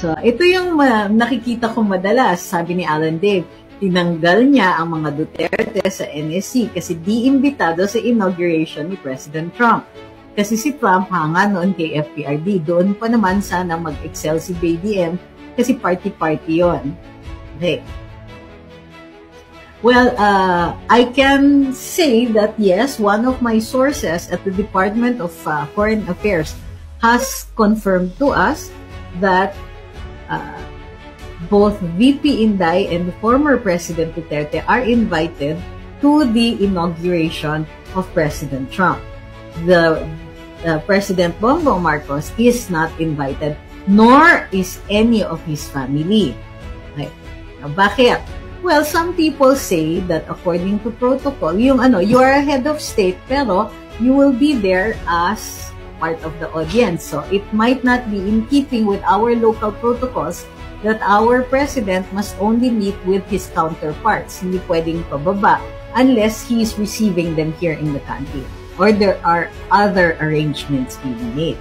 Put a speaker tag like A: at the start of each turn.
A: So, ito yung nakikita ko madalas, sabi ni Alan Dave, tinanggal niya ang mga Duterte sa NSC kasi di imbitado sa inauguration ni President Trump. Kasi si Trump hanga noon kay FPRD. Doon pa naman sana mag-excel si BBM kasi party-party yon. Okay. Well, I can say that yes, one of my sources at the Department of Foreign Affairs has confirmed to us that both VP Inday and the former President Duterte are invited to the inauguration of President Trump. The President Bongbong Marcos is not invited, nor is any of his family. Okay. Now, bakit? Well, some people say that according to protocol, you are a head of state, pero you will be there as part of the audience. So it might not be in keeping with our local protocols that our president must only meet with his counterparts. Hindi pwedeng pababa unless he is receiving them here in the country or there are other arrangements being made.